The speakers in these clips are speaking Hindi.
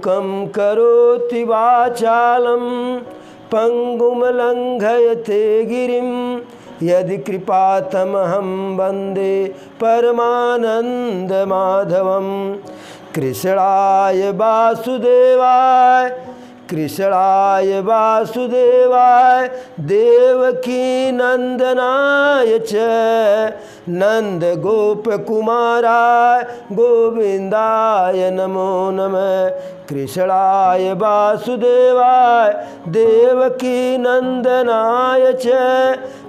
मूकं करोति वाचालं पंगुम लंघयते गिरिं यदि कृपातमहं वन्दे परमानंद माधवं। कृष्णाय वासुदेवाय कृष्णाय वासुदेवाय देवकी नंदनाय च नंद गोप कुमाराय गोविंदाय नमो नमः। कृष्णाय वासुदेवाय देवकी नंदनाय च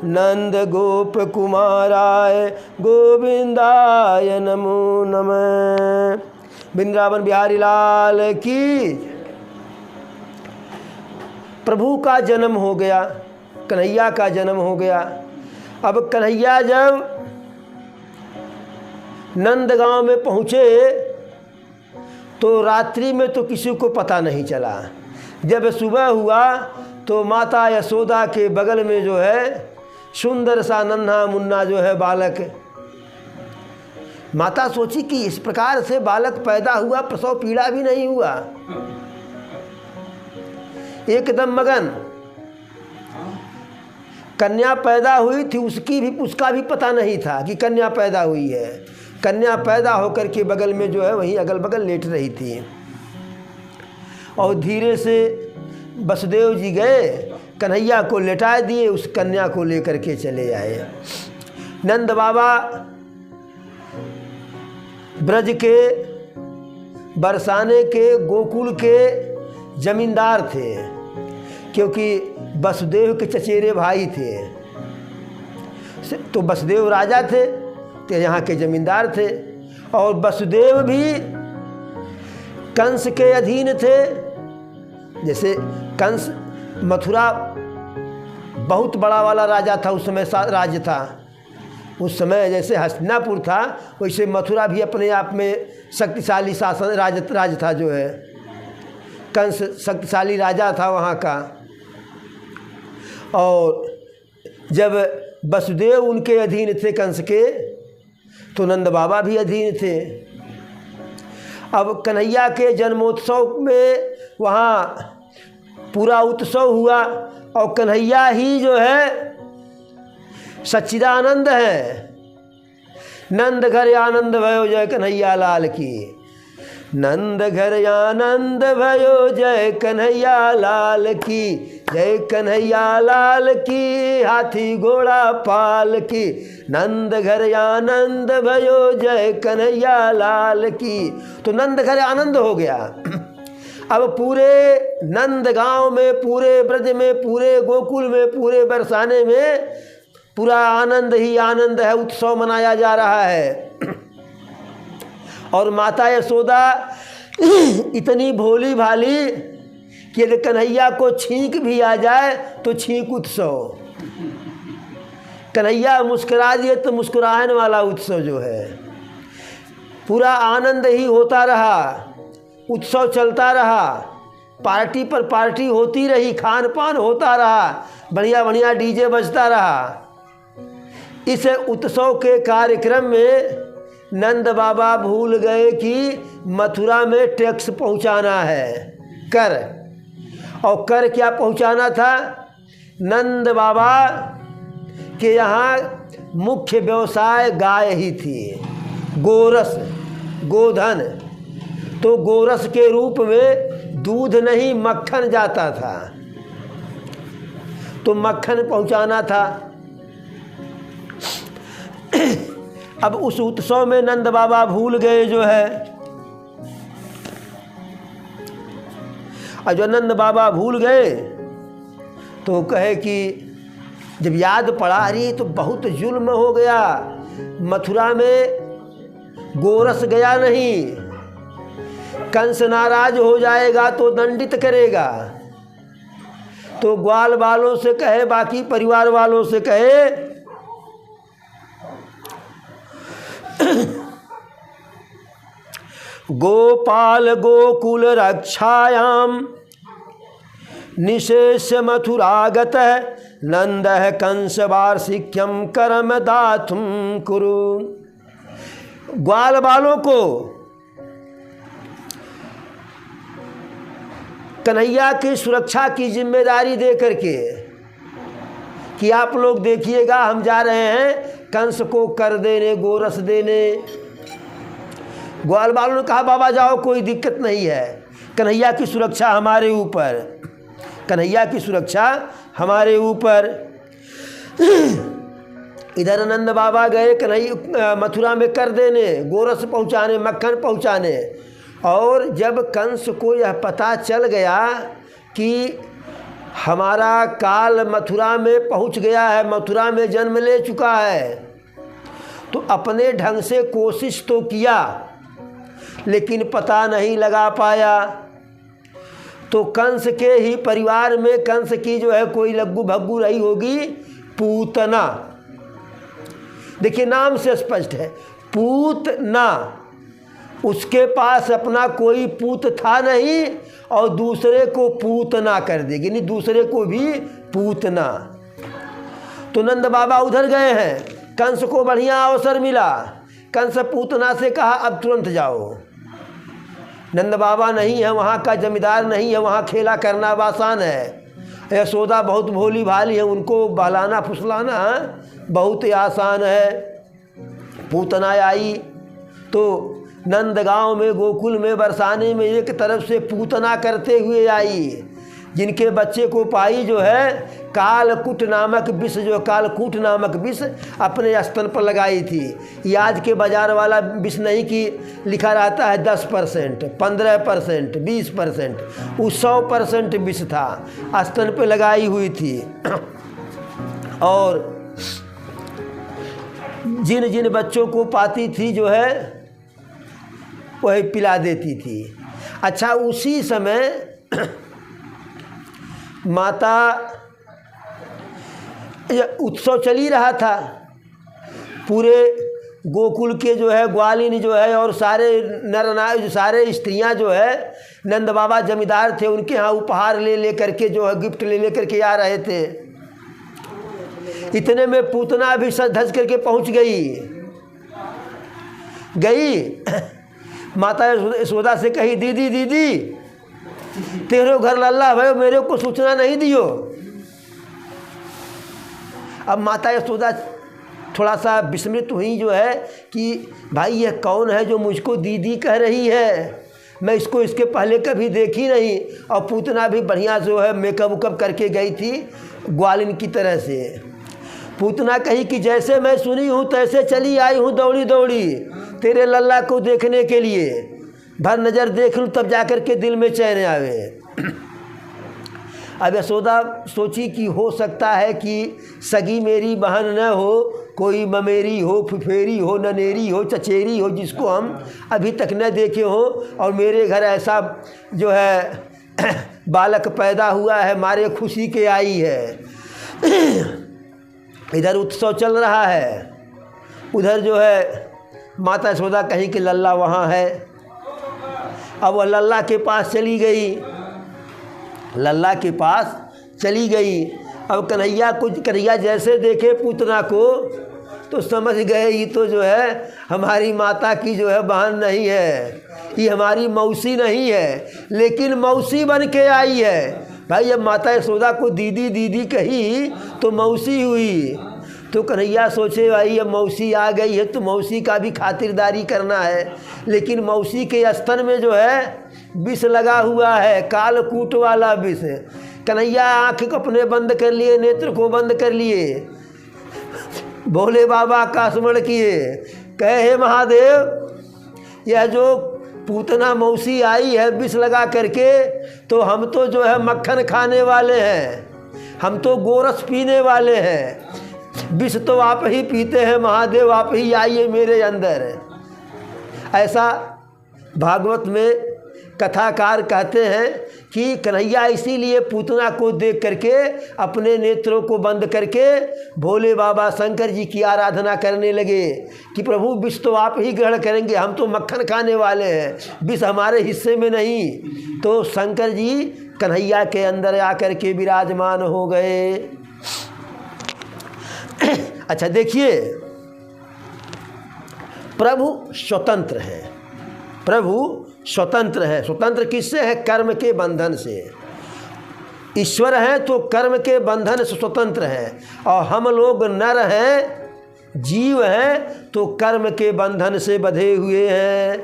नंद गोप कुमाराय गोविंदाय नमो नमः। वृंदावन बिहारी लाल की। प्रभु का जन्म हो गया, कन्हैया का जन्म हो गया। अब कन्हैया जब नंदगांव में पहुँचे तो रात्रि में तो किसी को पता नहीं चला। जब सुबह हुआ तो माता यशोदा के बगल में जो है सुंदर सा नन्हा मुन्ना जो है बालक, माता सोची कि इस प्रकार से बालक पैदा हुआ, प्रसव पीड़ा भी नहीं हुआ, एकदम मगन। कन्या पैदा हुई थी, उसका भी पता नहीं था कि कन्या पैदा हुई है। कन्या पैदा होकर के बगल में जो है वहीं अगल बगल लेट रही थी। और धीरे से वसुदेव जी गए, कन्हैया को लेटा दिए, उस कन्या को लेकर के चले आए। नंद बाबा ब्रज के बरसाने के गोकुल के जमींदार थे, क्योंकि वसुदेव के चचेरे भाई थे। तो वसुदेव राजा थे तो यहाँ के जमींदार थे। और वसुदेव भी कंस के अधीन थे। जैसे कंस मथुरा बहुत बड़ा वाला राजा था, उस समय राज्य था। उस समय जैसे हस्तिनापुर था वैसे मथुरा भी अपने आप में शक्तिशाली शासन राज था। जो है कंस शक्तिशाली राजा था वहाँ का। और जब वसुदेव उनके अधीन थे कंस के, तो नंद बाबा भी अधीन थे। अब कन्हैया के जन्मोत्सव में वहाँ पूरा उत्सव हुआ और कन्हैया ही जो है सच्चिदानंद है। नंद घर आनंद भयो जय कन्हैया लाल की। नंद घर आनंद भयो जय कन्हैया लाल की। जय कन्हैया लाल की, हाथी घोड़ा पाल की। नंद घर आनंद भयो जय कन्हैया लाल की। तो नंद घर आनंद हो गया। अब पूरे नंद गांव में, पूरे ब्रज में, पूरे गोकुल में, पूरे बरसाने में पूरा आनंद ही आनंद है, उत्सव मनाया जा रहा है। और माता यशोदा इतनी भोली भाली कि यदि कन्हैया को छींक भी आ जाए तो छींक उत्सव। कन्हैया मुस्कुरा दिए तो मुस्कुराने वाला उत्सव जो है, पूरा आनंद ही होता रहा, उत्सव चलता रहा, पार्टी पर पार्टी होती रही, खान पान होता रहा, बढ़िया बढ़िया डीजे बजता रहा। इस उत्सव के कार्यक्रम में नंद बाबा भूल गए कि मथुरा में टैक्स पहुंचाना है, कर। और कर क्या पहुंचाना था? नंद बाबा के यहाँ मुख्य व्यवसाय गाय ही थी, गोरस, गोधन। तो गोरस के रूप में दूध नहीं मक्खन जाता था, तो मक्खन पहुंचाना था। अब उस उत्सव में नंद बाबा भूल गए जो है। और जो नंद बाबा भूल गए तो कहे कि जब याद पड़ा, अरे तो बहुत जुल्म हो गया, मथुरा में गोरस गया नहीं, कंस नाराज हो जाएगा तो दंडित करेगा। तो ग्वाल वालों से कहे, बाकी परिवार वालों से कहे गोपाल गोकुल रक्षायाम निशेष मथुरागत नंद कंस वार्षिक्यम करम दातुम कुरु। ग्वाल वालों को कन्हैया की सुरक्षा की जिम्मेदारी दे करके कि आप लोग देखिएगा हम जा रहे हैं कंस को कर देने, गोरस देने। ग्वाल वालों ने कहा बाबा जाओ, कोई दिक्कत नहीं है, कन्हैया की सुरक्षा हमारे ऊपर, कन्हैया की सुरक्षा हमारे ऊपर। इधर नंद बाबा गए कन्हैया मथुरा में कर देने, गोरस पहुँचाने, मक्खन पहुँचाने। और जब कंस को यह पता चल गया कि हमारा काल मथुरा में पहुँच गया है, मथुरा में जन्म ले चुका है, तो अपने ढंग से कोशिश तो किया लेकिन पता नहीं लगा पाया। तो कंस के ही परिवार में कंस की जो है कोई लग्गू भग्गू रही होगी, पूतना। देखिए नाम से स्पष्ट है, पूतना। उसके पास अपना कोई पूत था नहीं और दूसरे को पूतना कर देगी, नहीं दूसरे को भी पूतना। तो नंद बाबा उधर गए हैं, कंस को बढ़िया अवसर मिला। कंस पूतना से कहा अब तुरंत जाओ। नंद बाबा नहीं है, वहाँ का जमींदार नहीं है, वहाँ खेला करना आसान है। यशोदा बहुत भोली भाली है, उनको बहलाना फुसलाना बहुत ही आसान है। पूतना आई तो नंदगांव में, गोकुल में, बरसाने में एक तरफ से पूतना करते हुए आई। जिनके बच्चे को पाई जो है कालकूट नामक विष, जो कालकूट नामक विष अपने स्तन पर लगाई थी। ये आज के बाजार वाला विष नहीं कि लिखा रहता है 10%, 15%, 20%, वो 100% विष था, स्तन पर लगाई हुई थी। और जिन जिन बच्चों को पाती थी जो है वही पिला देती थी। अच्छा उसी समय माता उत्सव चल ही रहा था, पूरे गोकुल के जो है ग्वालिनी जो है और सारे नर नारी, सारे स्त्रियां जो है, नंद बाबा जमींदार थे, उनके यहाँ उपहार ले ले करके जो है गिफ्ट ले ले करके आ रहे थे। इतने में पूतना भी सज धज करके पहुंच गई। माता यशोदा से कही दीदी दीदी तेरे घर लल्ला भाई, मेरे को सूचना नहीं दियो। अब माता यशोदा थोड़ा सा विस्मित हुई जो है कि भाई ये कौन है जो मुझको दीदी कह रही है, मैं इसको इसके पहले कभी देखी नहीं। और पूतना भी बढ़िया जो है मेकअप उकअप करके गई थी ग्वालिन की तरह से। पूतना कही कि जैसे मैं सुनी हूँ तैसे चली आई हूँ दौड़ी दौड़ी तेरे लल्ला को देखने के लिए, भर नज़र देख लूँ तब जाकर के दिल में चैन आवे। अब यशोदा सोची कि हो सकता है कि सगी मेरी बहन न हो, कोई ममेरी हो, फुफेरी हो, ननेरी हो, चचेरी हो, जिसको हम अभी तक न देखे हो, और मेरे घर ऐसा जो है बालक पैदा हुआ है, मारे खुशी के आई है। इधर उत्सव चल रहा है, उधर जो है माता यशोदा कहीं कि लल्ला वहाँ है। अब वह लल्ला के पास चली गई, लल्ला के पास चली गई। अब कन्हैया जैसे देखे पूतना को तो समझ गए ये तो जो है हमारी माता की जो है बहन नहीं है, ये हमारी मौसी नहीं है, लेकिन मौसी बन के आई है। भाई जब माता यशोदा को दीदी दीदी कही तो मौसी हुई। तो कन्हैया सोचे भाई अब मौसी आ गई है तो मौसी का भी खातिरदारी करना है, लेकिन मौसी के स्तन में जो है विष लगा हुआ है, कालकूट वाला विष। कन्हैया आँख को अपने बंद कर लिए, नेत्र को बंद कर लिए, भोले बाबा का स्मरण किए, कहे हे महादेव यह जो पूतना मौसी आई है विष लगा करके, तो हम तो जो है मक्खन खाने वाले हैं, हम तो गोरस पीने वाले हैं, विष तो आप ही पीते हैं महादेव, आप ही आइए मेरे अंदर। ऐसा भागवत में कथाकार कहते हैं कि कन्हैया इसीलिए पूतना को देख करके अपने नेत्रों को बंद करके भोले बाबा शंकर जी की आराधना करने लगे कि प्रभु विष तो आप ही ग्रहण करेंगे, हम तो मक्खन खाने वाले हैं, विष हमारे हिस्से में नहीं। तो शंकर जी कन्हैया के अंदर आकर के विराजमान हो गए। अच्छा देखिए, प्रभु स्वतंत्र हैं, प्रभु स्वतंत्र है। स्वतंत्र किससे है? कर्म के बंधन से। ईश्वर है तो कर्म के बंधन से स्वतंत्र हैं, और हम लोग नर हैं, जीव हैं, तो कर्म के बंधन से बंधे हुए हैं।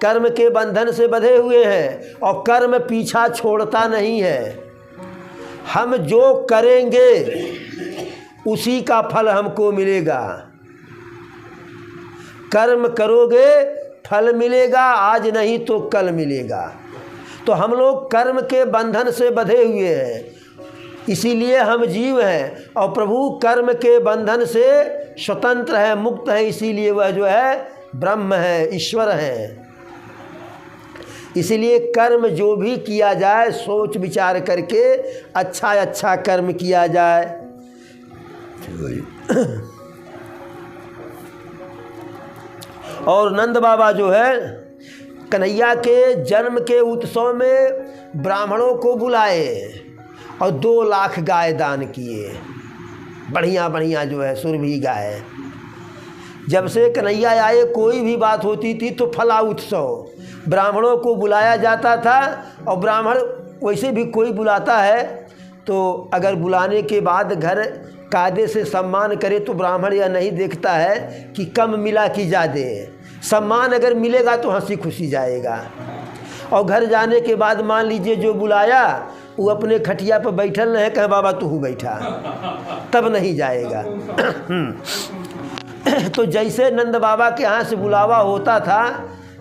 कर्म के बंधन से बंधे हुए हैं, और कर्म पीछा छोड़ता नहीं है। हम जो करेंगे उसी का फल हमको मिलेगा। कर्म करोगे फल मिलेगा, आज नहीं तो कल मिलेगा। तो हम लोग कर्म के बंधन से बंधे हुए हैं, इसीलिए हम जीव हैं, और प्रभु कर्म के बंधन से स्वतंत्र है, मुक्त है, इसीलिए वह जो है ब्रह्म है, ईश्वर है। इसीलिए कर्म जो भी किया जाए सोच विचार करके अच्छा कर्म किया जाए। और नंद बाबा जो है कन्हैया के जन्म के उत्सव में ब्राह्मणों को बुलाए और 2 लाख गाय दान किए, बढ़िया बढ़िया जो है सुरभि गाय। जब से कन्हैया आए कोई भी बात होती थी तो फला उत्सव, ब्राह्मणों को बुलाया जाता था। और ब्राह्मण वैसे भी कोई बुलाता है तो अगर बुलाने के बाद घर कायदे से सम्मान करे तो ब्राह्मण यह नहीं देखता है कि कम मिला कि ज़्यादा। सम्मान अगर मिलेगा तो हंसी खुशी जाएगा। और घर जाने के बाद मान लीजिए जो बुलाया वो अपने खटिया पर बैठल नहीं, कहे बाबा तू बैठा, तब नहीं जाएगा। तो जैसे नंद बाबा के यहाँ से बुलावा होता था,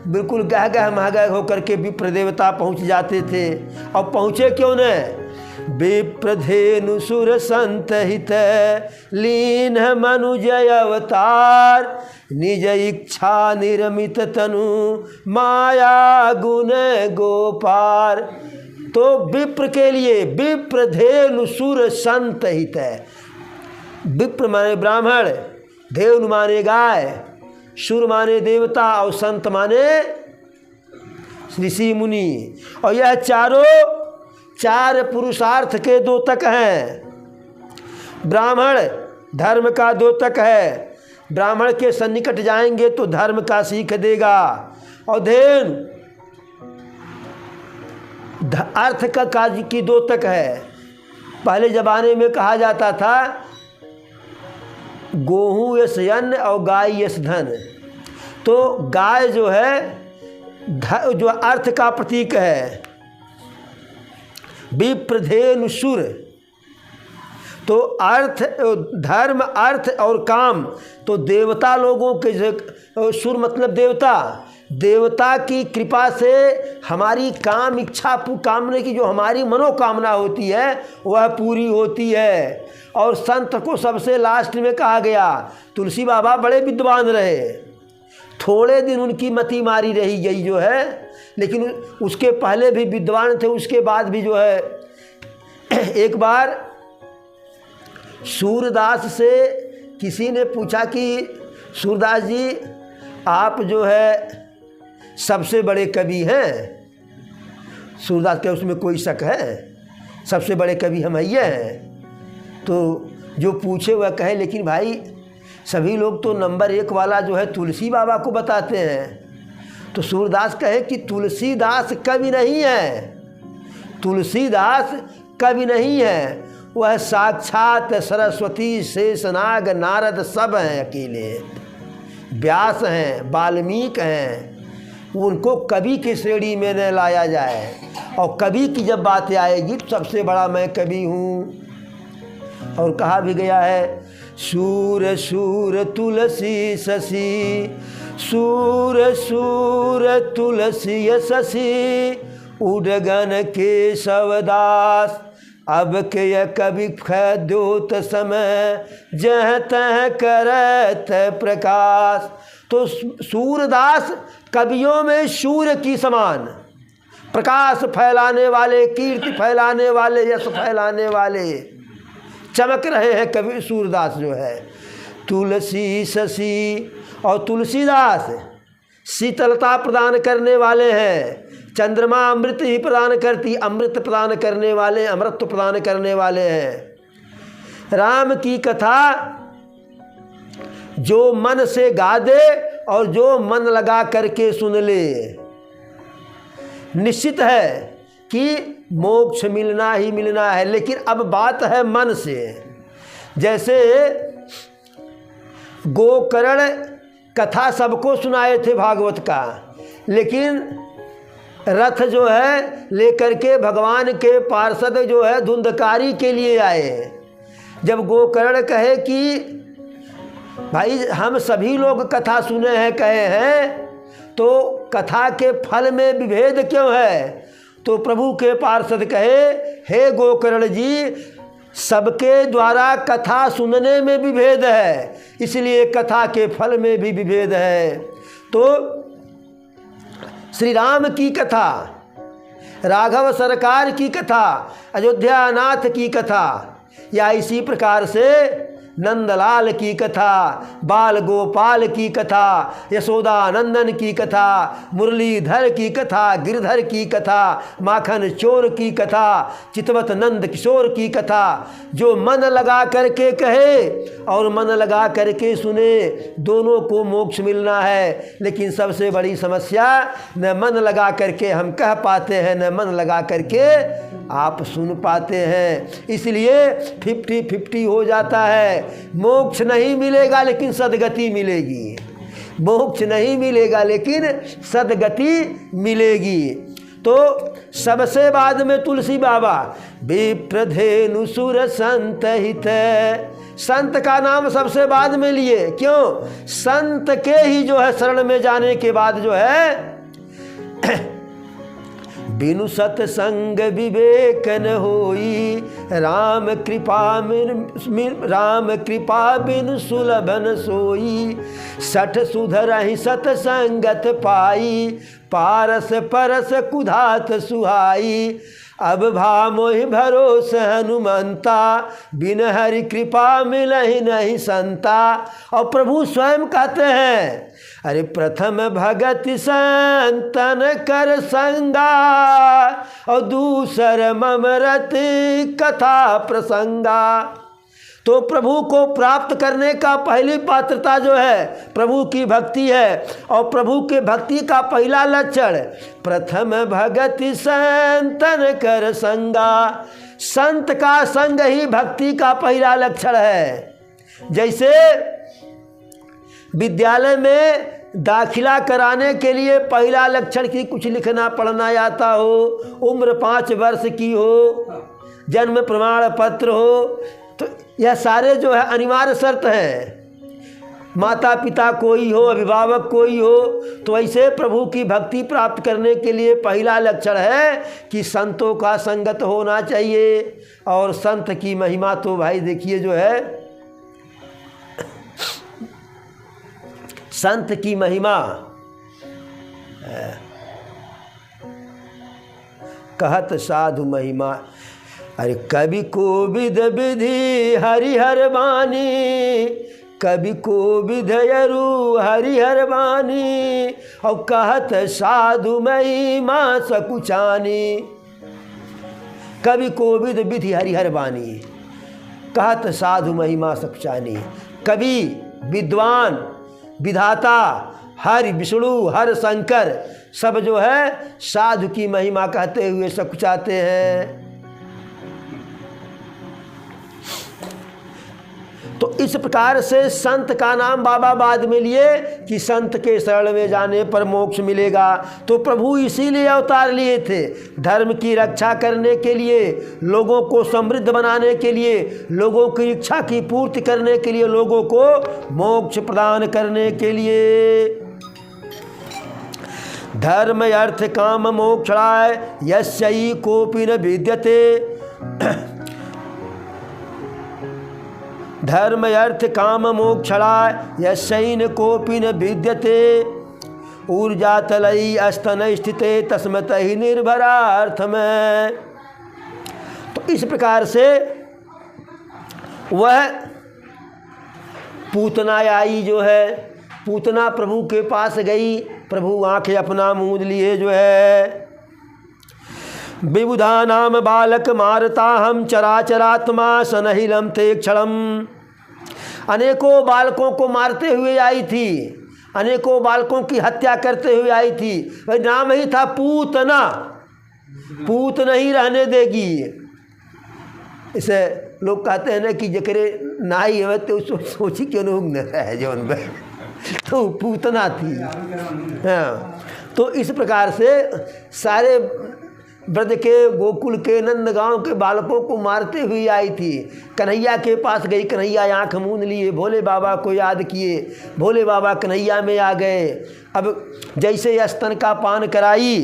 बिल्कुल गह गह महगह होकर के विप्र देवता पहुँच जाते थे। और पहुँचे क्यों न? विप्रधेनु सुर संत हित लीन मनुजय अवतार, निज इच्छा निर्मित तनु माया गुण गोपार। तो विप्र के लिए विप्रधेनु सुर संत हित है। विप्र माने ब्राह्मण, धेनु माने गाय, सुर माने देवता, और संत माने ऋषि मुनि। और यह चारों 4 पुरुषार्थ के द्योतक हैं। ब्राह्मण धर्म का द्योतक है, ब्राह्मण के सन्निकट जाएंगे तो धर्म का सीख देगा। और धेनु अर्थ का कार्य की द्योतक है। पहले ज़माने में कहा जाता था गेहूँ यस अन्न और गाय यस धन। तो गाय जो है जो अर्थ का प्रतीक है, विप्रधेनु सुर। तो अर्थ, धर्म, अर्थ और काम, तो देवता लोगों के, सुर मतलब देवता, देवता की कृपा से हमारी काम इच्छा कामने की जो हमारी मनोकामना होती है वह पूरी होती है। और संत को सबसे लास्ट में कहा गया। तुलसी बाबा बड़े विद्वान रहे, थोड़े दिन उनकी मति मारी रही गई जो है, लेकिन उसके पहले भी विद्वान थे, उसके बाद भी जो है। एक बार सूरदास से किसी ने पूछा कि सूरदास जी आप जो है सबसे बड़े कवि हैं। सूरदास के उसमें कोई शक है? सबसे बड़े कवि हम ये हैं। तो जो पूछे वह कहे लेकिन भाई सभी लोग तो नंबर 1 वाला जो है तुलसी बाबा को बताते हैं। तो सूरदास कहे कि तुलसीदास कवि नहीं है, तुलसीदास कवि नहीं है, वह साक्षात सरस्वती शेषनाग नारद सब हैं, अकेले व्यास हैं, वाल्मीकि हैं। उनको कवि की श्रेणी में न लाया जाए। और कवि की जब बातें आएगी तो सबसे बड़ा मैं कवि हूँ। और कहा भी गया है सूर सूर तुलसी शशि, सूर सूर तुलसी शशि, उडगन केशवदास, अब के कवि द्योत समय, जह तह करत प्रकाश। तो सूरदास कवियों में सूर्य की समान प्रकाश फैलाने वाले, कीर्ति फैलाने वाले, यश फैलाने वाले चमक रहे हैं कवि सूरदास जो है। तुलसी शशि और तुलसीदास शीतलता प्रदान करने वाले हैं। चंद्रमा अमृत ही प्रदान करती, अमृत प्रदान करने वाले, अमृत प्रदान करने वाले हैं। राम की कथा जो मन से गा दे और जो मन लगा करके सुन ले, निश्चित है कि मोक्ष मिलना ही मिलना है, लेकिन अब बात है मन से। जैसे गोकर्ण कथा सबको सुनाए थे भागवत का, लेकिन रथ जो है लेकर के भगवान के पार्षद जो है धुंधकारी के लिए आए। जब गोकर्ण कहे कि भाई हम सभी लोग कथा सुने हैं, कहे हैं, तो कथा के फल में विभेद क्यों है? तो प्रभु के पार्षद कहे, हे गोकर्ण जी, सबके द्वारा कथा सुनने में विभेद है, इसलिए कथा के फल में भी विभेद है। तो श्री राम की कथा, राघव सरकार की कथा, अयोध्या नाथ की कथा, या इसी प्रकार से नंदलाल की कथा, बाल गोपाल की कथा, यशोदा नंदन की कथा, मुरलीधर की कथा, गिरधर की कथा, माखन चोर की कथा, चितवत नंद किशोर की कथा, जो मन लगा करके कहे और मन लगा करके सुने, दोनों को मोक्ष मिलना है। लेकिन सबसे बड़ी समस्या, न मन लगा करके हम कह पाते हैं, न मन लगा करके आप सुन पाते हैं, इसलिए 50-50 हो जाता है। मोक्ष नहीं मिलेगा लेकिन सद्गति मिलेगी, मोक्ष नहीं मिलेगा लेकिन सद्गति मिलेगी। तो सबसे बाद में तुलसी बाबा, विप्रधेनु सुर संत हित, संत का नाम सबसे बाद में लिए, क्यों? संत के ही जो है शरण में जाने के बाद जो है बिनु सत्संग विवेक न होई, राम कृपा बिनु सुलभ न सोई, सठ सुधरहि सत्संगत पाई, पारस परस कुधात सुहाई, अब भा मोहि भरोस हनुमंता, बिन हरि कृपा मिलहि नहीं संता। और प्रभु स्वयं कहते हैं, अरे प्रथम भगत संतन कर संगा, और दूसर ममरत कथा प्रसंगा। तो प्रभु को प्राप्त करने का पहली पात्रता जो है प्रभु की भक्ति है, और प्रभु के भक्ति का पहला लक्षण प्रथम भगति संतन कर संगा, संत का संग ही भक्ति का पहला लक्षण है। जैसे विद्यालय में दाखिला कराने के लिए पहला लक्षण की कुछ लिखना पढ़ना आता हो, उम्र 5 वर्ष की हो, जन्म प्रमाण पत्र हो, तो यह सारे जो है अनिवार्य शर्त हैं। माता पिता कोई हो, अभिभावक कोई हो, तो ऐसे प्रभु की भक्ति प्राप्त करने के लिए पहला लक्षण है कि संतों का संगत होना चाहिए। और संत की महिमा तो भाई देखिए जो है, संत की महिमा कहत साधु महिमा। अरे कभी कोविद विधि हरिहर बानी, कभी कोविद यरु हरिहर बानी, और कहत साधु महिमा सकुचानी। कभी कोविद विधि हरिहर बानी, कहत साधु महिमा सकुचानी। कभी विद्वान, विधाता, हरि विष्णु हर शंकर सब जो है साधु की महिमा कहते हुए सकुचाते हैं। तो इस प्रकार से संत का नाम बाबा बाद में लिए कि संत के शरण में जाने पर मोक्ष मिलेगा। तो प्रभु इसीलिए अवतार लिए थे, धर्म की रक्षा करने के लिए, लोगों को समृद्ध बनाने के लिए, लोगों की इच्छा की पूर्ति करने के लिए, लोगों को मोक्ष प्रदान करने के लिए। धर्म अर्थ काम मोक्षाय यस्यै कोपि न विद्यते। धर्म अर्थ काम मोक्षाय यस्यैन कोपि न विद्यते। ऊर्जा तलई अस्तन स्थिते तस्मत ही निर्भरार्थ में। तो इस प्रकार से वह पूतना आई जो है, पूतना प्रभु के पास गई, प्रभु आंखें अपना मूंद लिए जो है। विबुधा नाम बालक मारता हम चराचरात्मा सनहिलम ते क्षणम। अनेकों बालकों को मारते हुए आई थी, अनेकों बालकों की हत्या करते हुए आई थी। भाई नाम ही था पूतना, पूत नहीं रहने देगी। इसे लोग कहते हैं ना कि जकरे नाई है तो सोची क्यों न है जौन में तो पूतना थी। हाँ, तो इस प्रकार से सारे ब्रज के गोकुल के नंदगांव के बालकों को मारते हुए आई थी। कन्हैया के पास गई, कन्हैया आँख मूंद लिए, भोले बाबा को याद किए, भोले बाबा कन्हैया में आ गए। अब जैसे स्तन का पान कराई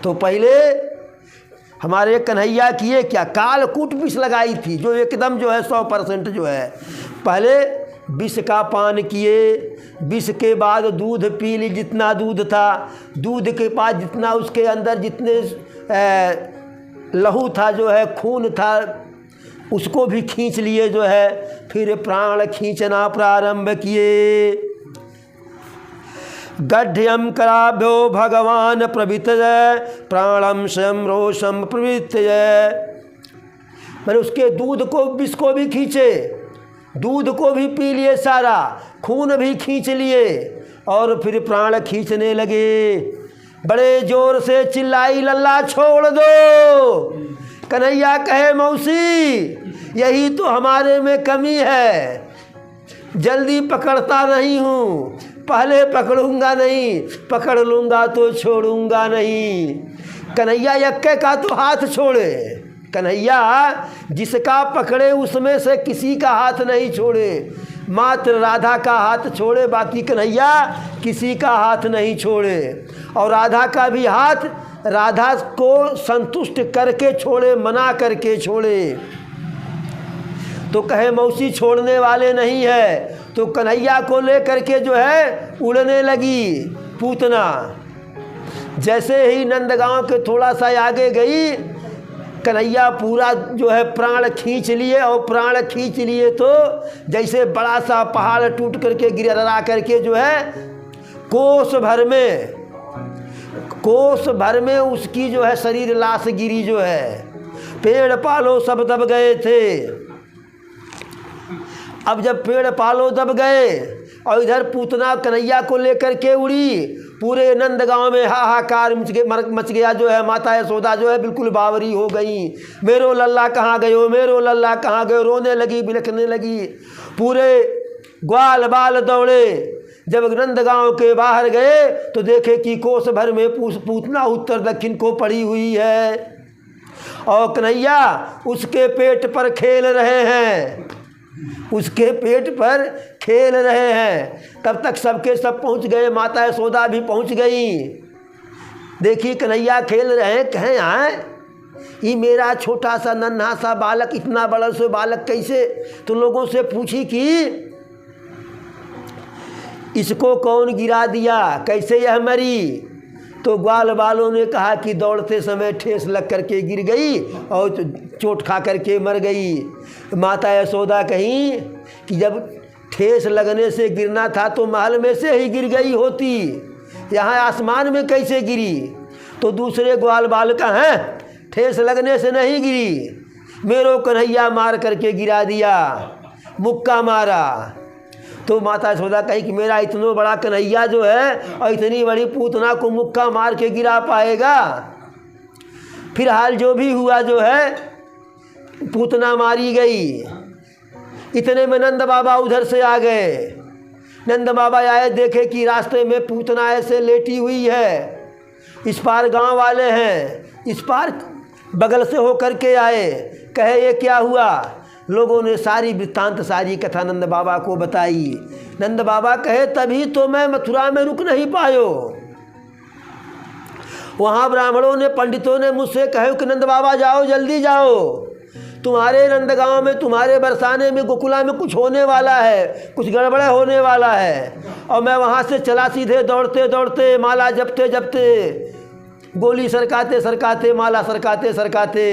तो पहले हमारे कन्हैया किए क्या, कालकूट विष लगाई थी जो एकदम जो है 100% जो है। पहले विष का पान किए, विष के बाद दूध पी ली, जितना दूध था, दूध के बाद जितना उसके अंदर जितने लहू था जो है, खून था, उसको भी खींच लिए जो है। फिर प्राण खींचना प्रारंभ किए। गढ़्यम कराभ्यो भगवान प्रवृत्तय प्राणम स्वयं रोषम प्रवृत्तय। मैंने उसके दूध को, विष को भी खींचे, दूध को भी पी लिए सारा, खून भी खींच लिए और फिर प्राण खींचने लगे। बड़े जोर से चिल्लाई, लल्ला छोड़ दो। कन्हैया कहे मौसी यही तो हमारे में कमी है, जल्दी पकड़ता नहीं हूँ, पहले पकड़ूंगा नहीं, पकड़ लूँगा तो छोड़ूंगा नहीं। कन्हैया यक्के का तो हाथ छोड़े, कन्हैया जिसका पकड़े उसमें से किसी का हाथ नहीं छोड़े, मात्र राधा का हाथ छोड़े, बाकी कन्हैया किसी का हाथ नहीं छोड़े। और राधा का भी हाथ राधा को संतुष्ट करके छोड़े, मना करके छोड़े। तो कहे मौसी छोड़ने वाले नहीं है, तो कन्हैया को ले करके जो है उड़ने लगी पूतना। जैसे ही नंदगांव के थोड़ा सा आगे गई, कन्हैया पूरा जो है प्राण खींच लिए, और प्राण खींच लिए तो जैसे बड़ा सा पहाड़ टूट करके गिरा करके जो है कोस भर में उसकी जो है शरीर लाश गिरी जो है। पेड़ पालो सब दब गए थे। अब जब पेड़ पालो दब गए और इधर पूतना कन्हैया को लेकर के उड़ी, पूरे नंदगांव में हाहाकार मच गया जो है। माता यशोदा जो है बिल्कुल बावरी हो गई, मेरो लल्ला कहाँ गयो, मेरो लल्ला कहाँ गयो, रोने लगी, बिलखने लगी। पूरे ग्वाल बाल दौड़े। जब नंदगांव के बाहर गए तो देखे कि कोस भर में पूतना उत्तर दक्षिण को पड़ी हुई है और कन्हैया उसके पेट पर खेल रहे हैं, उसके पेट पर खेल रहे हैं। तब तक सबके सब पहुंच गए, माता यशोदा भी पहुंच गई। देखी कन्हैया खेल रहे हैं, कहें आए ये मेरा छोटा सा नन्हा सा बालक, इतना बड़ा से बालक कैसे? तो लोगों से पूछी कि इसको कौन गिरा दिया, कैसे यह मरी? तो ग्वाल बालों ने कहा कि दौड़ते समय ठेस लग करके गिर गई और चोट खा करके मर गई। माता यशोदा कहीं कि जब ठेस लगने से गिरना था तो महल में से ही गिर गई होती, यहाँ आसमान में कैसे गिरी? तो दूसरे ग्वाल बाल का है ठेस लगने से नहीं गिरी, मेरो कन्हैया मार करके गिरा दिया, मुक्का मारा। तो माता यशोदा कही कि मेरा इतना बड़ा कन्हैया जो है और इतनी बड़ी पूतना को मुक्का मार के गिरा पाएगा? फिर हाल जो भी हुआ जो है, पूतना मारी गई। इतने में नंद बाबा उधर से आ गए। नंद बाबा आए, देखे कि रास्ते में पूतना ऐसे लेटी हुई है, इस पार गांव वाले हैं, इस पार बगल से होकर के आए। कहे ये क्या हुआ? लोगों ने सारी वृत्तांत, सारी कथा नंद बाबा को बताई। नंद बाबा कहे तभी तो मैं मथुरा में रुक नहीं पायो। वहाँ ब्राह्मणों ने, पंडितों ने मुझसे कहे कि नंद बाबा जाओ, जल्दी जाओ, तुम्हारे नंदगांव में, तुम्हारे बरसाने में, गोकुला में कुछ होने वाला है, कुछ गड़बड़ होने वाला है। और मैं वहाँ से चला सीधे दौड़ते दौड़ते, माला जपते जपते, गोली सरकाते सरकाते, माला सरकाते सरकाते,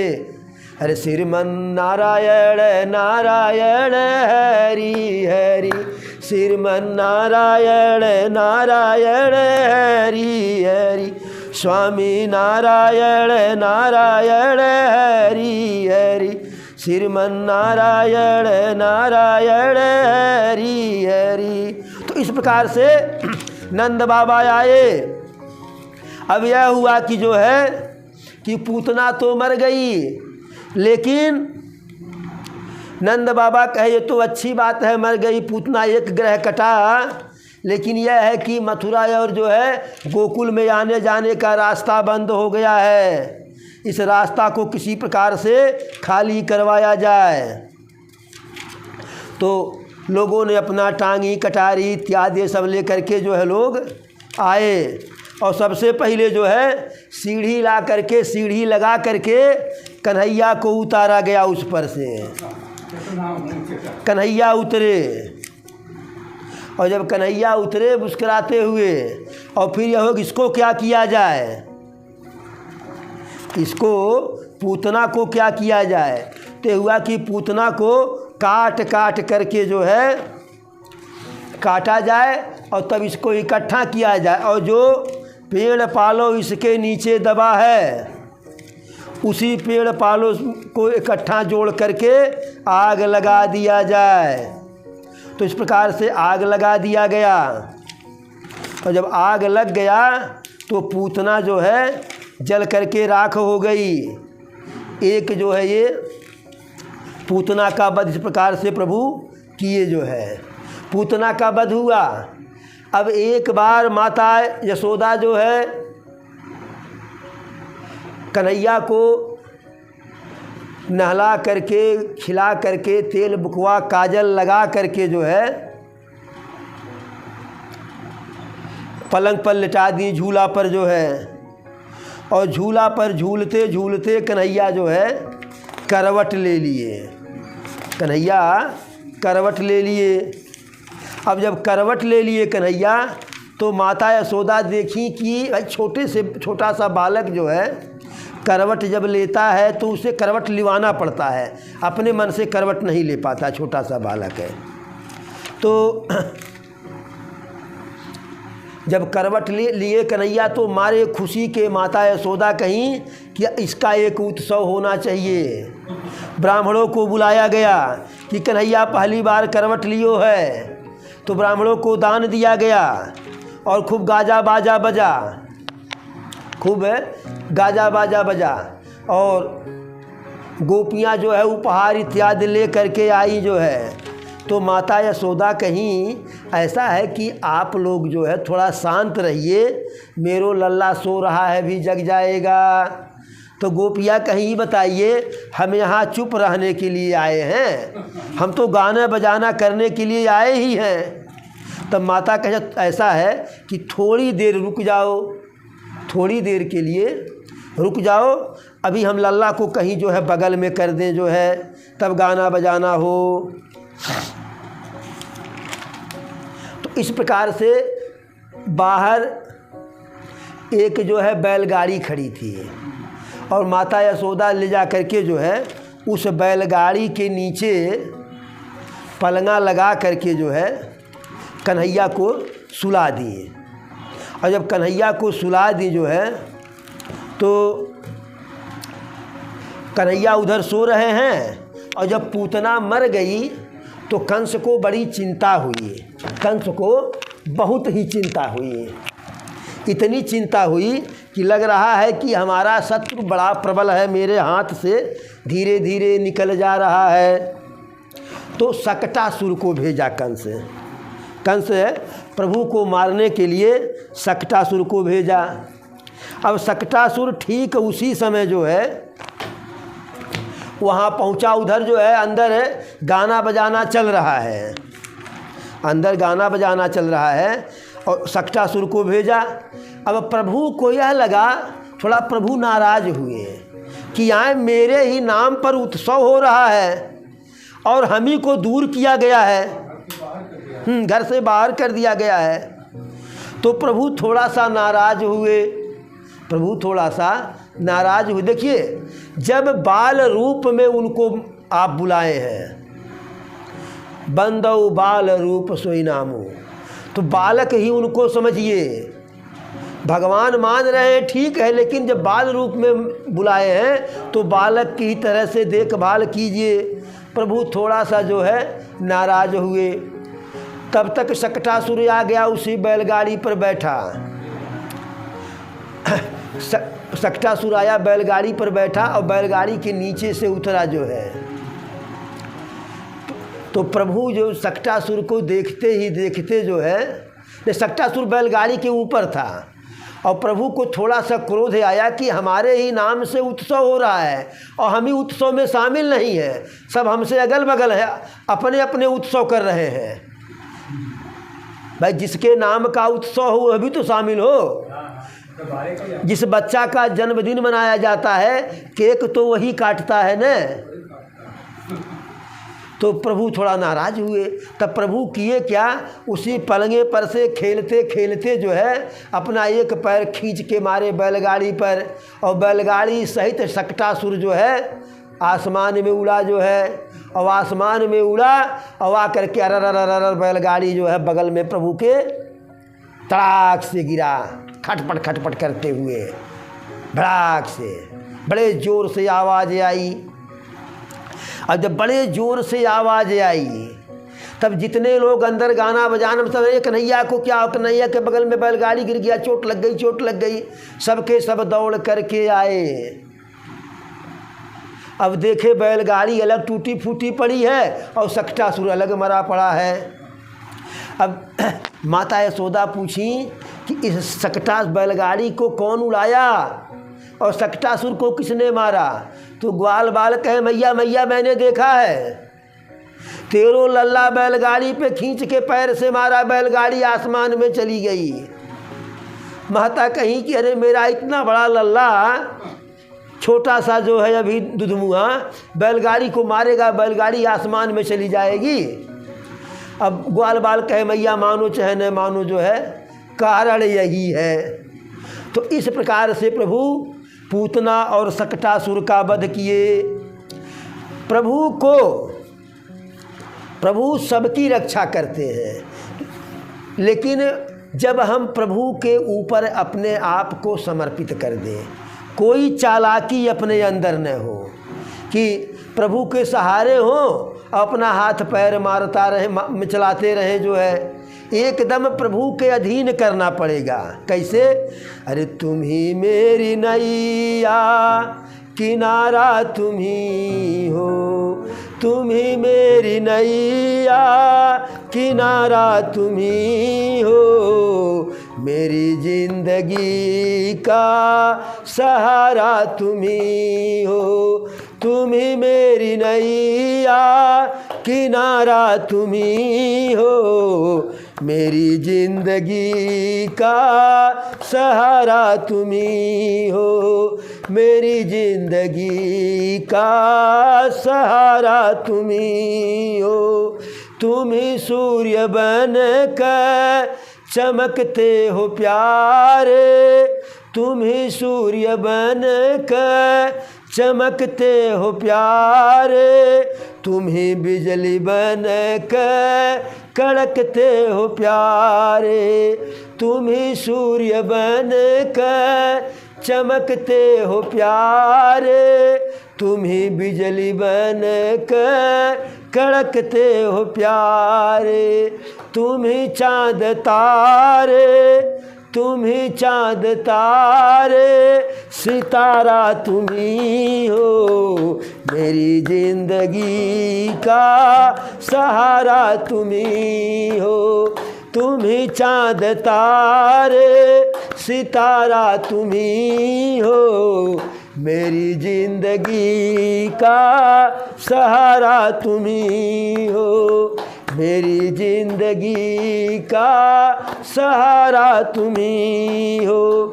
अरे श्रीमन नारायण नारायण हरि हरि, श्रीमन नारायण नारायण हरि हरि, स्वामी नारायण नारायण हरि हरि, श्रीमन नारायण नारायण हरि हरि। तो इस प्रकार से नंद बाबा आए। अब यह हुआ कि जो है कि पूतना तो मर गई, लेकिन नंद बाबा कहे ये तो अच्छी बात है, मर गई पूतना, एक ग्रह कटा, लेकिन यह है कि मथुरा और जो है गोकुल में आने जाने का रास्ता बंद हो गया है। इस रास्ता को किसी प्रकार से खाली करवाया जाए। तो लोगों ने अपना टांगी कटारी इत्यादि सब लेकर के जो है लोग आए, और सबसे पहले जो है सीढ़ी ला करके, सीढ़ी लगा करके कन्हैया को उतारा गया। उस पर से कन्हैया उतरे, और जब कन्हैया उतरे मुस्कुराते हुए, और फिर यह हो कि इसको क्या किया जाए, इसको पूतना को क्या किया जाए। तो हुआ कि पूतना को काट काट करके जो है काटा जाए, और तब इसको इकट्ठा किया जाए, और जो पेड़ पालो इसके नीचे दबा है उसी पेड़ पालो को इकट्ठा जोड़ करके आग लगा दिया जाए। तो इस प्रकार से आग लगा दिया गया, और जब आग लग गया तो पूतना जो है जल करके राख हो गई। एक जो है ये पूतना का वध इस प्रकार से प्रभु किए, जो है पूतना का वध हुआ। अब एक बार माता यशोदा जो है कन्हैया को नहला करके, खिला करके, तेल बुकवा काजल लगा करके जो है पलंग पर लिटा दी, झूला पर जो है, और झूला पर झूलते झूलते कन्हैया जो है करवट ले लिए, कन्हैया करवट ले लिए। अब जब करवट ले लिए कन्हैया, तो माता यशोदा देखी कि भाई छोटे से छोटा सा बालक जो है करवट जब लेता है तो उसे करवट लिवाना पड़ता है, अपने मन से करवट नहीं ले पाता, छोटा सा बालक है। तो जब करवट लिए कन्हैया तो मारे खुशी के माता यशोदा कहीं कि इसका एक उत्सव होना चाहिए। ब्राह्मणों को बुलाया गया कि कन्हैया पहली बार करवट लियो है, तो ब्राह्मणों को दान दिया गया, और खूब गाजा बाजा बजा, खूब गाजा बाजा बजा, और गोपियाँ जो है उपहार इत्यादि ले करके आई जो है। तो माता यशोदा कहीं ऐसा है कि आप लोग जो है थोड़ा शांत रहिए, मेरो लल्ला सो रहा है, भी जग जाएगा। तो गोपियाँ कहीं बताइए हम यहाँ चुप रहने के लिए आए हैं, हम तो गाना बजाना करने के लिए आए ही हैं। तब माता कहे ऐसा है कि थोड़ी देर रुक जाओ, थोड़ी देर के लिए रुक जाओ, अभी हम लल्ला को कहीं जो है बगल में कर दें जो है, तब गाना बजाना हो। तो इस प्रकार से बाहर एक जो है बैलगाड़ी खड़ी थी, और माता यशोदा ले जा करके जो है उस बैलगाड़ी के नीचे पलंगा लगा करके जो है कन्हैया को सुला दिए। और जब कन्हैया को सुला दी जो है, तो कन्हैया उधर सो रहे हैं, और जब पूतना मर गई तो कंस को बड़ी चिंता हुई, कंस को बहुत ही चिंता हुई। इतनी चिंता हुई कि लग रहा है कि हमारा शत्रु बड़ा प्रबल है, मेरे हाथ से धीरे धीरे निकल जा रहा है। तो शकटासुर को भेजा कंस, कंस प्रभु को मारने के लिए शकटासुर को भेजा। अब शकटासुर ठीक उसी समय जो है वहाँ पहुँचा, उधर जो है अंदर गाना बजाना चल रहा है, अंदर गाना बजाना चल रहा है, और शकटासुर को भेजा। अब प्रभु को यह लगा, थोड़ा प्रभु नाराज़ हुए कि यहाँ मेरे ही नाम पर उत्सव हो रहा है और हम ही को दूर किया गया है, घर से बाहर कर दिया गया है। तो प्रभु थोड़ा सा नाराज़ हुए, प्रभु थोड़ा सा नाराज़ हुए। देखिए जब बाल रूप में उनको आप बुलाए हैं, बंदौ बाल रूप सोई नामो, तो बालक ही उनको समझिए। भगवान मान रहे हैं ठीक है, लेकिन जब बाल रूप में बुलाए हैं तो बालक की तरह से देखभाल कीजिए। प्रभु थोड़ा सा जो है नाराज़ हुए। तब तक सकटासुर आ गया, उसी बैलगाड़ी पर बैठा। सकटासुर आया, बैलगाड़ी पर बैठा और बैलगाड़ी के नीचे से उतरा जो है। तो प्रभु जो सकटासुर को देखते ही देखते जो है, सकटासुर बैलगाड़ी के ऊपर था और प्रभु को थोड़ा सा क्रोध आया कि हमारे ही नाम से उत्सव हो रहा है और हम ही उत्सव में शामिल नहीं हैं, सब हमसे अगल बगल है, अपने अपने उत्सव कर रहे हैं। भाई जिसके नाम का उत्सव हो वह भी तो शामिल हो। जिस बच्चा का जन्मदिन मनाया जाता है केक तो वही काटता है न। तो प्रभु थोड़ा नाराज हुए। तब प्रभु किए क्या, उसी पलंगे पर से खेलते खेलते जो है अपना एक पैर खींच के मारे बैलगाड़ी पर और बैलगाड़ी सहित सकटासुर जो है आसमान में उड़ा जो है। और आसमान में उड़ा और आकर के अरर बैलगाड़ी जो है बगल में प्रभु के तड़ाक से गिरा, खटपट खटपट करते हुए भड़ाक से। बड़े ज़ोर से आवाज़ आई। और जब बड़े ज़ोर से आवाज़ आई तब जितने लोग अंदर गाना बजाना सब, एक कन्हैया को क्या, कन्हैया के बगल में बैलगाड़ी गिर गया, चोट लग गई, चोट लग गई। सबके सब दौड़ करके आए। अब देखे बैलगाड़ी अलग टूटी फूटी पड़ी है और सकटासुर अलग मरा पड़ा है। अब माता यशोदा पूछी कि इस सकटास बैलगाड़ी को कौन उड़ाया और सकटासुर को किसने मारा। तो ग्वाल बाल कहे, मैया मैया मैंने देखा है, तेरों लल्ला बैलगाड़ी पे खींच के पैर से मारा, बैलगाड़ी आसमान में चली गई। माता कहीं कि अरे मेरा इतना बड़ा लल्ला छोटा सा जो है अभी दुधमुआ बैलगाड़ी को मारेगा, बैलगाड़ी आसमान में चली जाएगी। अब ग्वाल बाल कहे, मैया मानो चाहे न मानो जो है कारण यही है। तो इस प्रकार से प्रभु पूतना और सकटासुर का वध किए। प्रभु सबकी रक्षा करते हैं, लेकिन जब हम प्रभु के ऊपर अपने आप को समर्पित कर दें, कोई चालाकी अपने अंदर न हो कि प्रभु के सहारे हों, अपना हाथ पैर मारता रहे, चलाते रहे जो है, एकदम प्रभु के अधीन करना पड़ेगा। कैसे, अरे तुम ही मेरी नैया किनारा तुम ही हो, तुम ही मेरी नैया किनारा तुम ही हो, मेरी जिंदगी का सहारा तुम ही हो, तुम ही मेरी नैया किनारा तुम ही हो, मेरी जिंदगी का सहारा तुम ही हो, मेरी जिंदगी का सहारा तुम ही हो। तुम ही सूर्य बन कर चमकते हो प्यारे, तुम ही सूर्य बन कर चमकते हो प्यारे, तुम ही बिजली बन कर कड़कते हो प्यारे, तुम ही सूर्य बन कर चमकते हो प्यारे, तुम ही बिजली बन कर कड़कते हो प्यारे, तुम ही चाँद तारे, तुम ही चाँद तारे सितारा तुम ही हो, मेरी जिंदगी का सहारा तुम ही हो, तुम ही चाँद तारे सितारा तुम ही हो, मेरी जिंदगी का सहारा तुम ही हो, मेरी जिंदगी का सहारा तुम ही हो।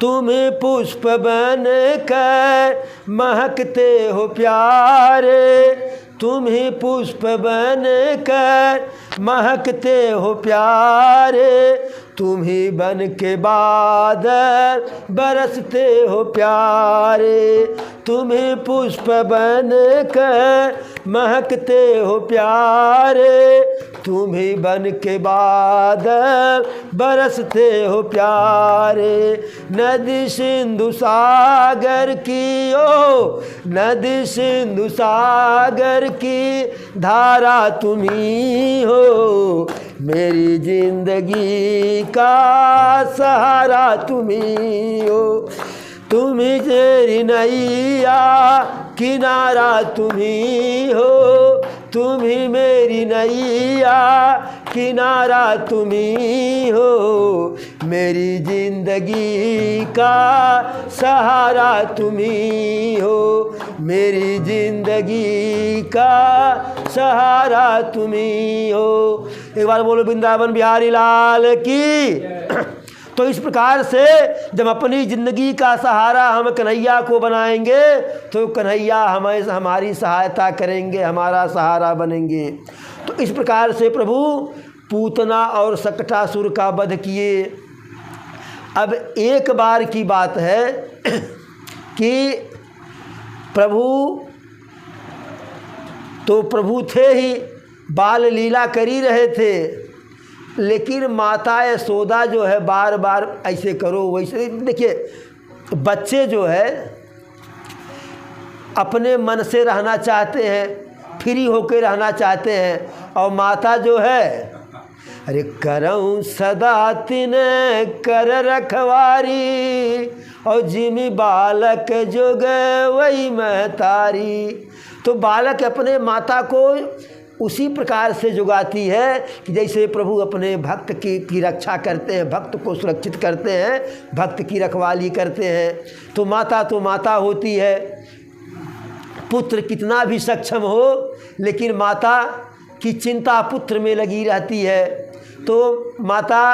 तुम पुष्प बन कर महकते हो प्यारे, तुम ही पुष्प बन कर महकते हो प्यारे, तुम ही बन के बादल बरसते हो प्यारे, तुम ही पुष्प बन कर महकते हो प्यारे, तुम्ही बन के बादल बरसते हो प्यारे। नदी सिंधु सागर की ओ नदी सिंधु सागर की धारा तुम्ही हो, मेरी जिंदगी का सहारा तुम्ही हो। तुम्ही तेरी नैया किनारा तुम्ही हो, तुम्ही मेरी नैया किनारा तुम्ही हो, मेरी जिंदगी का सहारा तुम्ही हो, मेरी जिंदगी का सहारा तुम्ही हो। एक बार बोलो वृंदावन बिहारी लाल की। तो इस प्रकार से जब अपनी ज़िंदगी का सहारा हम कन्हैया को बनाएंगे तो कन्हैया हमें हमारी सहायता करेंगे, हमारा सहारा बनेंगे। तो इस प्रकार से प्रभु पूतना और सकटासुर का वध किए। अब एक बार की बात है कि प्रभु थे ही, बाल लीला कर ही रहे थे, लेकिन माता यशोदा जो है बार बार ऐसे करो वैसे। देखिए बच्चे जो है अपने मन से रहना चाहते हैं, फ्री होकर रहना चाहते हैं, और माता जो है अरे करऊँ सदा तिन कर रखवारी, और जिमी बालक जुग वही महतारी। तो बालक अपने माता को उसी प्रकार से जुगाती है कि जैसे प्रभु अपने भक्त की रक्षा करते हैं, भक्त को सुरक्षित करते हैं, भक्त की रखवाली करते हैं। तो माता होती है। पुत्र कितना भी सक्षम हो, लेकिन माता की चिंता पुत्र में लगी रहती है। तो माता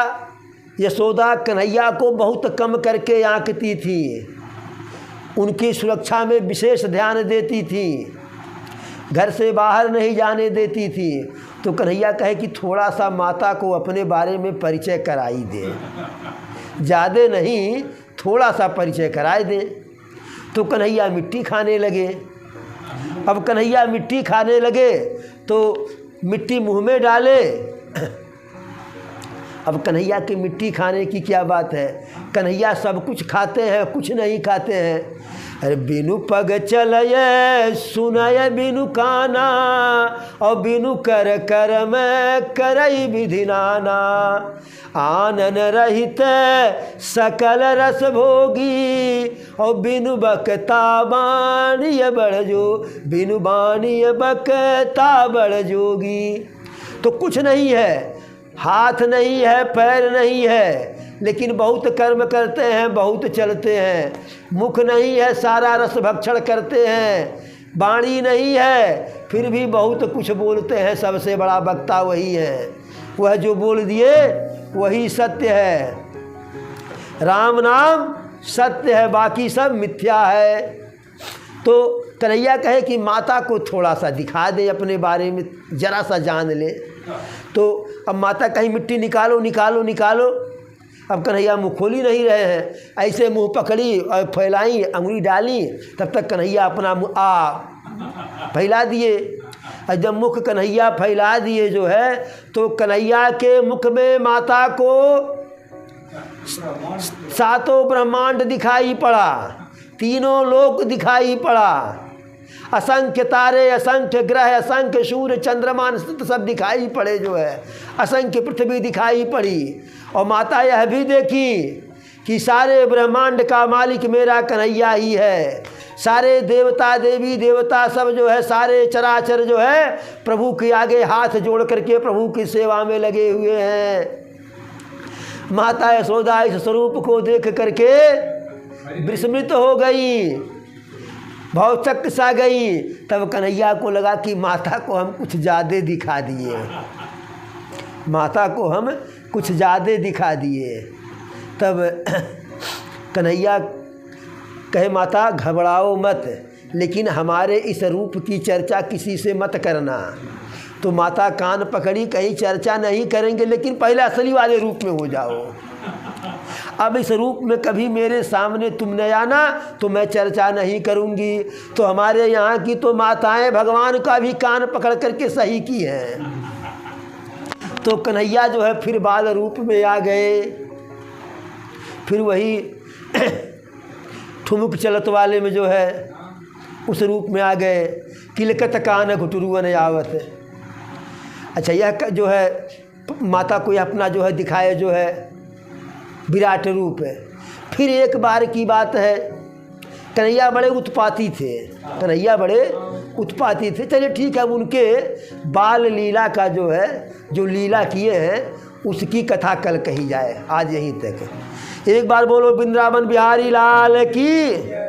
यशोदा कन्हैया को बहुत कम करके आंकती थी, उनकी सुरक्षा में विशेष ध्यान देती थी, घर से बाहर नहीं जाने देती थी। तो कन्हैया कहे कि थोड़ा सा माता को अपने बारे में परिचय कराई दे, ज़्यादा नहीं थोड़ा सा परिचय कराए दे। तो कन्हैया मिट्टी खाने लगे। अब कन्हैया मिट्टी खाने लगे तो मिट्टी मुंह में डाले। अब कन्हैया की मिट्टी खाने की क्या बात है, कन्हैया सब कुछ खाते हैं, कुछ नहीं खाते हैं। अरे बिनु पग चलये सुनय बिनु काना, और बिनु कर कर मैं करई विधि नाना। आनन रहित सकल रस भोगी, और बिनु बकता बाणीय बड़ जो, बिनु बाणीय बकता बड़ जोगी। तो कुछ नहीं है, हाथ नहीं है, पैर नहीं है, लेकिन बहुत कर्म करते हैं, बहुत चलते हैं। मुख नहीं है, सारा रस भक्षण करते हैं। वाणी नहीं है, फिर भी बहुत कुछ बोलते हैं। सबसे बड़ा वक्ता वही है, वह जो बोल दिए वही सत्य है। राम नाम सत्य है, बाकी सब मिथ्या है। तो कन्हैया कहे कि माता को थोड़ा सा दिखा दे, अपने बारे में जरा सा जान ले। तो अब माता कहीं मिट्टी निकालो निकालो निकालो। अब कन्हैया मुँह खोल ही नहीं रहे हैं, ऐसे मुँह पकड़ी और फैलाई, अंगुली डाली, तब तक कन्हैया अपना मुँह फैला दिए। और जब मुख कन्हैया फैला दिए जो है, तो कन्हैया के मुख में माता को सातों ब्रह्मांड दिखाई पड़ा, तीनों लोक दिखाई पड़ा, असंख्य तारे, असंख्य ग्रह, असंख्य सूर्य चंद्रमा सब दिखाई पड़े जो है, असंख्य पृथ्वी दिखाई पड़ी। और माता यह भी देखी कि सारे ब्रह्मांड का मालिक मेरा कन्हैया ही है। सारे देवता देवी देवता सब जो है, सारे चराचर जो है प्रभु के आगे हाथ जोड़ करके प्रभु की सेवा में लगे हुए हैं। माता यशोदा इस स्वरूप को देख करके विस्मृत हो गई, भौचक सा गई। तब कन्हैया को लगा कि माता को हम कुछ ज़्यादा दिखा दिए, माता को हम कुछ ज़्यादा दिखा दिए। तब कन्हैया कहे माता घबराओ मत, लेकिन हमारे इस रूप की चर्चा किसी से मत करना। तो माता कान पकड़ी, कहीं चर्चा नहीं करेंगे, लेकिन पहले असली वाले रूप में हो जाओ। अब इस रूप में कभी मेरे सामने तुम न आना तो मैं चर्चा नहीं करूंगी। तो हमारे यहाँ की तो माताएं भगवान का भी कान पकड़ करके सही की हैं। तो कन्हैया जो है फिर बाल रूप में आ गए, फिर वही ठुमुक चलत वाले में जो है उस रूप में आ गए। किलकत कान घुटुरुअन आवत। अच्छा, यह जो है माता को अपना जो है दिखाए जो है विराट रूप है। फिर एक बार की बात है, कन्हैया बड़े उत्पाती थे, कन्हैया बड़े उत्पाती थे। चलिए ठीक है, उनके बाल लीला का जो है, जो लीला किए हैं उसकी कथा कल कही जाए, आज यहीं तक। एक बार बोलो वृंदावन बिहारी लाल की।